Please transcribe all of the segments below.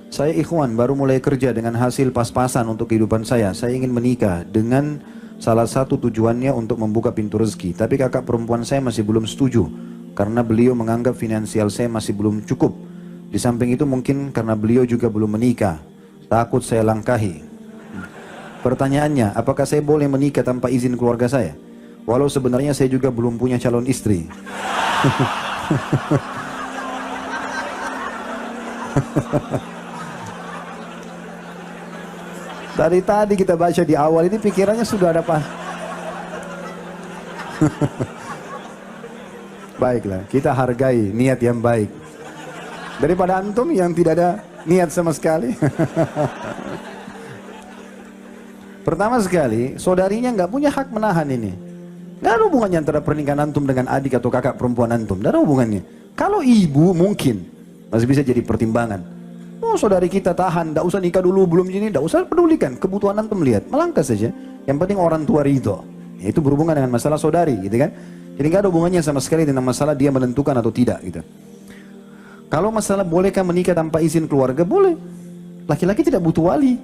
Saya ikhwan baru mulai kerja dengan hasil pas-pasan untuk kehidupan saya. Saya ingin menikah dengan salah satu tujuannya untuk membuka pintu rezeki. Tapi kakak perempuan saya masih belum setuju. Karena beliau menganggap finansial saya masih belum cukup. Di samping itu mungkin karena beliau juga belum menikah. Takut saya langkahi. Pertanyaannya, apakah saya boleh menikah tanpa izin keluarga saya? Walau sebenarnya saya juga belum punya calon istri. Dari tadi kita baca di awal ini pikirannya sudah ada apa? Baiklah, kita hargai niat yang baik. Daripada antum yang tidak ada niat sama sekali. Pertama sekali, saudarinya nggak punya hak menahan ini. Nggak ada hubungannya antara pernikahan antum dengan adik atau kakak perempuan antum. Nggak ada hubungannya. Kalau ibu mungkin masih bisa jadi pertimbangan. Oh saudari kita tahan, tidak usah nikah dulu, belum ini, tidak usah pedulikan. Kebutuhan antum lihat, melangkah saja. Yang penting orang tua ridho. Itu berhubungan dengan masalah saudari, gitu kan? Jadi nggak ada hubungannya sama sekali dengan masalah dia menentukan atau tidak, gitu. Kalau masalah bolehkah menikah tanpa izin keluarga, boleh. Laki-laki tidak butuh wali.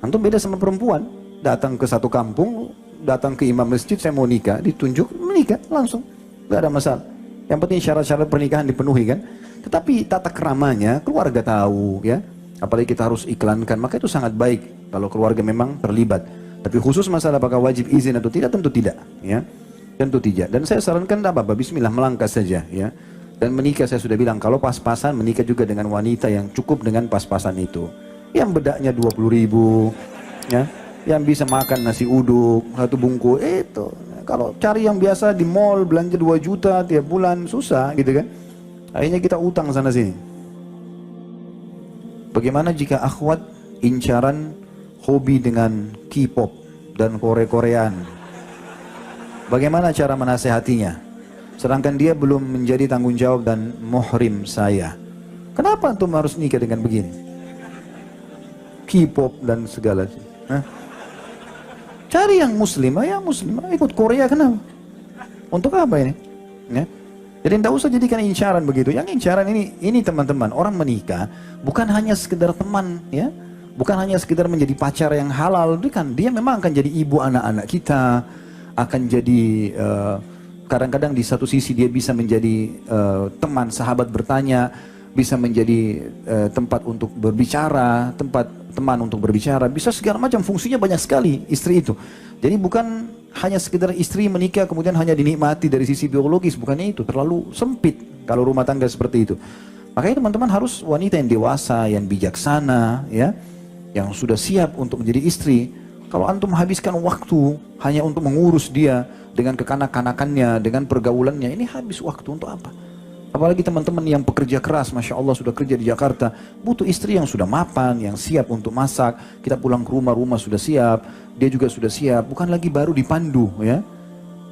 Antum beda sama perempuan, datang ke satu kampung, datang ke imam masjid, saya mau nikah, ditunjuk, menikah langsung, nggak ada masalah. Yang penting syarat-syarat pernikahan dipenuhi kan. Tetapi tata keramanya keluarga tahu ya. Apalagi kita harus iklankan, maka itu sangat baik kalau keluarga memang terlibat. Tapi khusus masalah apakah wajib izin atau tidak, tentu tidak ya. Tentu tidak. Dan saya sarankan tidak apa-apa, bismillah melangkah saja ya. Dan menikah saya sudah bilang, kalau pas-pasan menikah juga dengan wanita yang cukup dengan pas-pasan itu. Yang bedaknya 20.000 ya. Yang bisa makan nasi uduk, satu bungkus itu. Kalau cari yang biasa di mall belanja 2 juta tiap bulan susah gitu kan. Akhirnya kita utang sana sini. Bagaimana jika akhwat incaran hobi dengan K-pop dan Korea-Koreaan? Bagaimana cara menasehatinya? Sedangkan dia belum menjadi tanggung jawab dan muhrim saya. Kenapa antum harus nikah dengan begini? K-pop dan segala. Hah? Cari yang muslimah, ikut Korea kenapa? Untuk apa ini? Ya? Jadi tidak usah jadikan incaran begitu. Yang incaran ini teman-teman, orang menikah bukan hanya sekedar teman ya, bukan hanya sekedar menjadi pacar yang halal, bukan. Dia memang akan jadi ibu anak-anak kita, akan jadi kadang-kadang di satu sisi dia bisa menjadi teman, sahabat bertanya, bisa menjadi tempat untuk berbicara, tempat teman untuk berbicara, bisa segala macam fungsinya banyak sekali istri itu. Jadi bukan hanya sekedar istri menikah kemudian hanya dinikmati dari sisi biologis, bukannya itu, terlalu sempit kalau rumah tangga seperti itu. Makanya teman-teman harus wanita yang dewasa, yang bijaksana, ya, yang sudah siap untuk menjadi istri. Kalau antum habiskan waktu hanya untuk mengurus dia dengan kekanak-kanakannya, dengan pergaulannya, ini habis waktu untuk apa? Apalagi teman-teman yang pekerja keras, Masya Allah sudah kerja di Jakarta, butuh istri yang sudah mapan, yang siap untuk masak. Kita pulang ke rumah, rumah sudah siap, dia juga sudah siap, bukan lagi baru dipandu ya.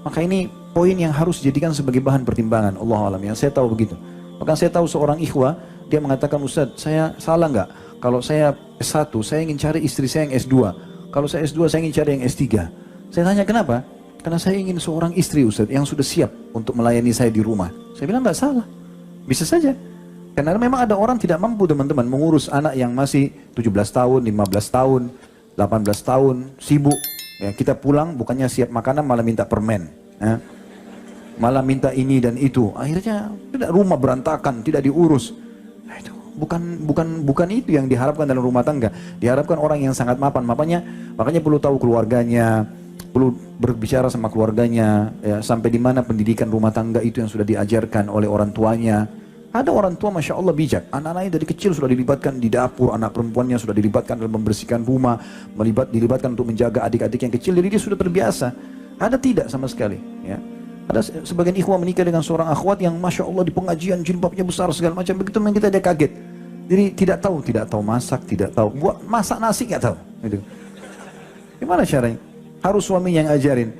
Maka ini poin yang harus dijadikan sebagai bahan pertimbangan. Allah alam, yang saya tahu begitu. Maka saya tahu seorang ikhwah, dia mengatakan, Ustadz saya salah nggak? Kalau saya S1, saya ingin cari istri saya yang S2. Kalau saya S2, saya ingin cari yang S3. Saya tanya kenapa? Karena saya ingin seorang istri Ustadz yang sudah siap untuk melayani saya di rumah. Saya bilang nggak salah, bisa saja. Karena memang ada orang tidak mampu teman-teman mengurus anak yang masih 17 tahun, 15 tahun, 18 tahun, sibuk. Ya, kita pulang bukannya siap makanan malah minta permen. Ya. Malah minta ini dan itu. Akhirnya tidak, rumah berantakan, tidak diurus. Nah, itu bukan itu yang diharapkan dalam rumah tangga. Diharapkan orang yang sangat mapan. Makanya perlu tahu keluarganya, perlu berbicara sama keluarganya, ya, sampai di mana pendidikan rumah tangga itu yang sudah diajarkan oleh orang tuanya. Ada orang tua Masya Allah bijak, anak-anaknya dari kecil sudah dilibatkan di dapur, anak perempuannya sudah dilibatkan dalam membersihkan rumah, dilibatkan untuk menjaga adik-adik yang kecil, jadi dia sudah terbiasa. Ada tidak sama sekali. Ya. Ada sebagian ikhwah menikah dengan seorang akhwat yang Masya Allah di pengajian jilbabnya besar segala macam, begitu memang kita dia kaget. Jadi tidak tahu masak, tidak tahu masak nasi nggak tahu. Gitu. Gimana caranya? Harus suaminya yang ajarin.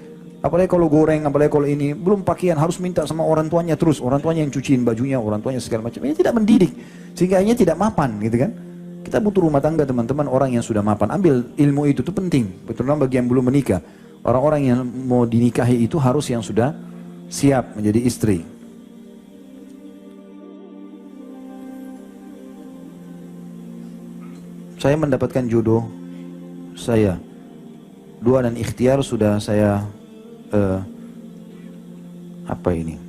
Apalagi kalau goreng, apalagi kalau ini, belum pakaian harus minta sama orang tuanya terus. Orang tuanya yang cuciin bajunya, orang tuanya segala macam. Ini tidak mendidik. Sehingga ini tidak mapan gitu kan. Kita butuh rumah tangga teman-teman, orang yang sudah mapan. Ambil ilmu itu penting. Terutama bagi yang belum menikah. Orang-orang yang mau dinikahi itu harus yang sudah siap menjadi istri. saya mendapatkan jodoh saya. Dua dan ikhtiar sudah saya apa ini?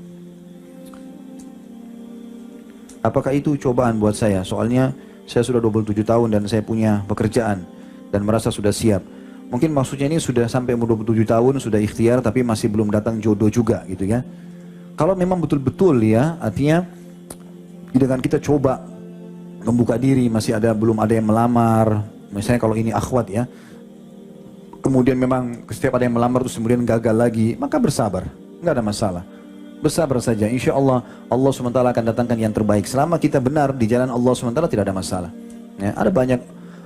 Apakah itu cobaan buat saya? Soalnya saya sudah 27 tahun dan saya punya pekerjaan dan merasa sudah siap. Mungkin maksudnya ini sudah sampai umur 27 tahun, sudah ikhtiar tapi masih belum datang jodoh juga gitu ya. Kalau memang betul-betul ya, artinya dengan kita coba membuka diri, masih belum ada yang melamar. Misalnya kalau ini akhwat ya, kemudian memang setiap ada yang melamar terus kemudian gagal lagi, maka bersabar, nggak ada masalah. Bersabar saja, insya Allah Allah SWT akan datangkan yang terbaik. Selama kita benar di jalan Allah SWT tidak ada masalah. Ya, ada banyak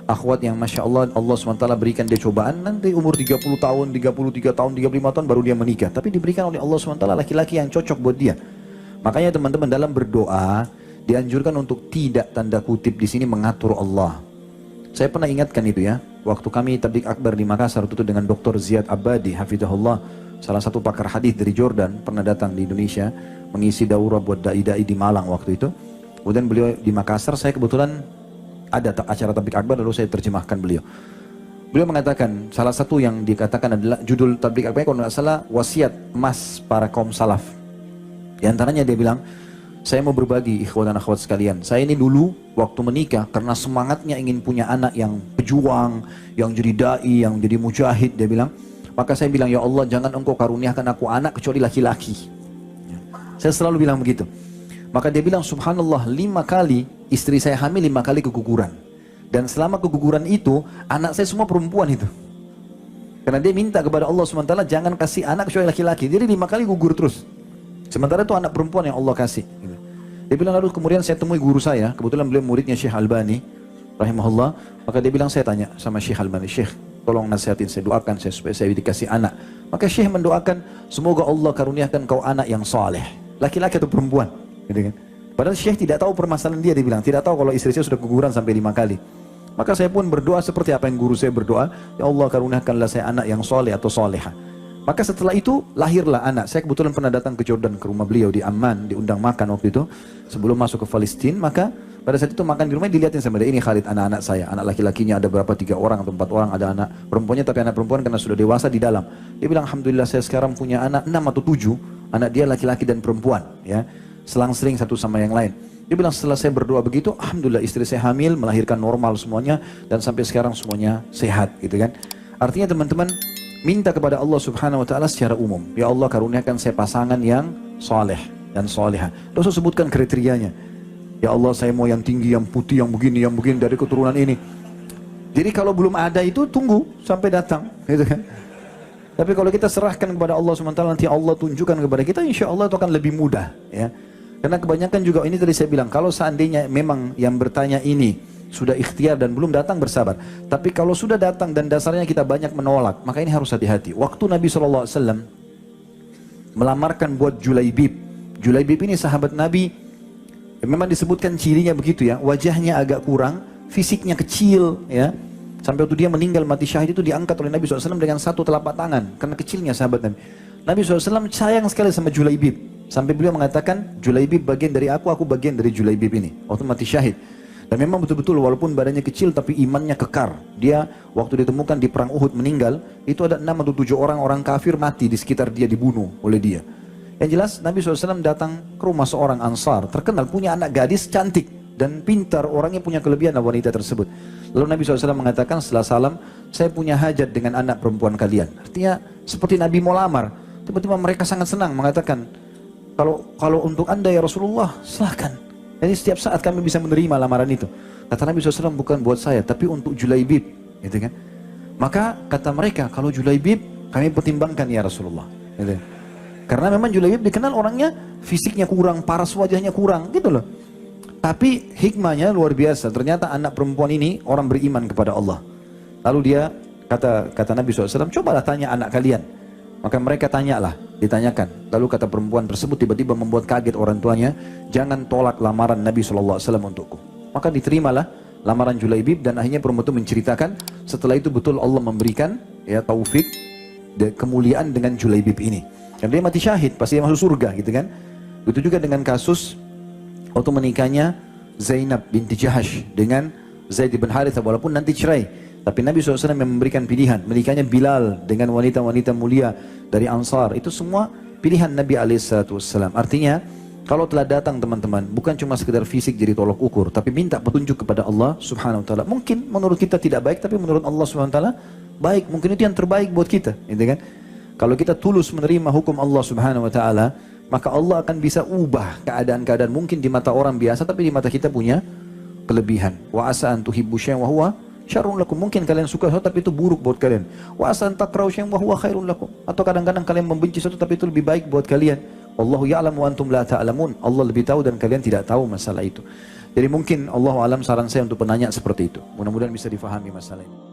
akhwat yang Masya Allah, Allah SWT berikan dia cobaan, nanti umur 30 tahun, 33 tahun, 35 tahun baru dia menikah. Tapi diberikan oleh Allah SWT laki-laki yang cocok buat dia. Makanya teman-teman dalam berdoa, dianjurkan untuk tidak tanda kutip di sini mengatur Allah. Saya pernah ingatkan itu ya, waktu kami tabligh akbar di Makassar itu dengan Dr. Ziyad Abadi, hafizahullah, salah satu pakar hadis dari Jordan, pernah datang di Indonesia, mengisi daurah buat dai-dai di Malang waktu itu. Kemudian beliau di Makassar, saya kebetulan ada acara tabligh akbar, lalu saya terjemahkan beliau. Beliau mengatakan, salah satu yang dikatakan adalah, judul tabligh akbar kalau nggak salah, wasiat emas para kaum salaf. Di antaranya dia bilang, saya mau berbagi ikhwan dan akhwat sekalian. Saya ini dulu waktu menikah karena semangatnya ingin punya anak yang pejuang, yang jadi dai, yang jadi mujahid, dia bilang. Maka saya bilang, ya Allah jangan engkau karuniakan aku anak kecuali laki-laki. Saya selalu bilang begitu. Maka dia bilang, subhanallah 5 kali istri saya hamil, 5 kali keguguran. Dan selama keguguran itu, anak saya semua perempuan itu. Karena dia minta kepada Allah SWT, jangan kasih anak kecuali laki-laki. Jadi 5 kali gugur terus. Sementara itu anak perempuan yang Allah kasih. Dia bilang, lalu kemudian saya temui guru saya, kebetulan beliau muridnya Syekh Albani, rahimahullah. Maka dia bilang, saya tanya sama Syekh Albani, Syekh, tolong nasihatin saya, doakan saya supaya saya dikasih anak. Maka Syekh mendoakan, semoga Allah karuniakan kau anak yang saleh, laki-laki atau perempuan, gitu kan. Padahal Syekh tidak tahu permasalahan dia bilang, tidak tahu kalau istri saya sudah keguguran sampai 5 kali. Maka saya pun berdoa seperti apa yang guru saya berdoa, ya Allah karuniakanlah saya anak yang saleh atau saleha. Maka setelah itu lahirlah anak. Saya kebetulan pernah datang ke Jordan, ke rumah beliau di Amman, diundang makan waktu itu sebelum masuk ke Palestina. Maka pada saat itu makan di rumah dilihatin sama dia, ini Khalid anak-anak saya, anak laki-lakinya ada berapa, 3 orang atau 4 orang, ada anak perempuannya, tapi anak perempuan karena sudah dewasa di dalam. Dia bilang, alhamdulillah saya sekarang punya anak 6 atau 7, anak dia laki-laki dan perempuan, ya, selang-seling satu sama yang lain. Dia bilang, setelah saya berdoa begitu, alhamdulillah istri saya hamil, melahirkan normal semuanya, dan sampai sekarang semuanya sehat, gitu kan. Artinya teman-teman, minta kepada Allah Subhanahu wa Ta'ala secara umum, ya Allah karuniakan saya pasangan yang saleh dan saleha. Tidak usah sebutkan kriterianya. Ya Allah saya mau yang tinggi, yang putih, yang begini dari keturunan ini. Jadi kalau belum ada itu tunggu sampai datang, gitu kan. Tapi kalau kita serahkan kepada Allah SWT, nanti Allah tunjukkan kepada kita, insya Allah itu akan lebih mudah, ya. Karena kebanyakan juga ini tadi saya bilang, kalau seandainya memang yang bertanya ini sudah ikhtiar dan belum datang, bersabar. Tapi kalau sudah datang dan dasarnya kita banyak menolak, maka ini harus hati-hati. Waktu Nabi SAW melamarkan buat Julaibib. Julaibib ini sahabat Nabi, memang disebutkan cirinya begitu ya, wajahnya agak kurang, fisiknya kecil ya. Sampai waktu dia meninggal mati syahid itu diangkat oleh Nabi SAW dengan satu telapak tangan, karena kecilnya sahabat Nabi. Nabi SAW sayang sekali sama Julaibib. Sampai beliau mengatakan, Julaibib bagian dari aku bagian dari Julaibib ini. Waktu mati syahid. Dan memang betul-betul walaupun badannya kecil tapi imannya kekar. Dia waktu ditemukan di perang Uhud meninggal, itu ada 6 atau 7 orang kafir mati di sekitar dia, dibunuh oleh dia. Yang jelas Nabi SAW datang ke rumah seorang Ansar, terkenal punya anak gadis cantik dan pintar, orangnya punya kelebihan wanita tersebut. Lalu Nabi SAW mengatakan setelah salam, saya punya hajat dengan anak perempuan kalian. Artinya seperti Nabi mau lamar, tiba-tiba mereka sangat senang mengatakan, kalau untuk anda ya Rasulullah silahkan. Jadi setiap saat kami bisa menerima lamaran itu. Kata Nabi SAW, bukan buat saya, tapi untuk Julaibib, gitu kan? Maka kata mereka, kalau Julaibib kami pertimbangkan ya Rasulullah. Gitu. Karena memang Julaibib dikenal orangnya fisiknya kurang, paras wajahnya kurang, gitu loh. Tapi hikmahnya luar biasa. Ternyata anak perempuan ini orang beriman kepada Allah. Lalu dia kata Nabi SAW, cobalah tanya anak kalian. Maka mereka tanyalah, ditanyakan. Lalu kata perempuan tersebut tiba-tiba membuat kaget orang tuanya, jangan tolak lamaran Nabi SAW untukku. Maka diterimalah lamaran Julaibib dan akhirnya perempuan itu menceritakan, setelah itu betul Allah memberikan ya taufik dan kemuliaan dengan Julaibib ini. Dan dia mati syahid, pasti dia masuk surga gitu kan. Begitu juga dengan kasus waktu menikahnya Zainab binti Jahash dengan Zaid bin Harithah, walaupun nanti cerai. Tapi Nabi SAW yang memberikan pilihan. Menikahnya Bilal dengan wanita-wanita mulia dari Ansar. Itu semua pilihan Nabi SAW. Artinya, kalau telah datang teman-teman, bukan cuma sekedar fisik jadi tolok ukur, tapi minta petunjuk kepada Allah Subhanahu Wa Taala. Mungkin menurut kita tidak baik, tapi menurut Allah Subhanahu Wa Taala baik. Mungkin itu yang terbaik buat kita, gitu kan? Kalau kita tulus menerima hukum Allah Subhanahu Wa Taala, maka Allah akan bisa ubah keadaan-keadaan mungkin di mata orang biasa, tapi di mata kita punya kelebihan. Wa asa an tuhibbu syai'an wa huwa syarrun lakum. Mungkin kalian suka sesuatu tapi itu buruk buat kalian. Wa asa an takrahu syai'an wa huwa khairun lakum. Atau kadang-kadang kalian membenci sesuatu tapi itu lebih baik buat kalian. Wallahu ya'lam wa antum la ta'lamun. Allah lebih tahu dan kalian tidak tahu masalah itu. Jadi mungkin Allah alam saran saya untuk penanya seperti itu. Mudah-mudahan bisa difahami masalah ini.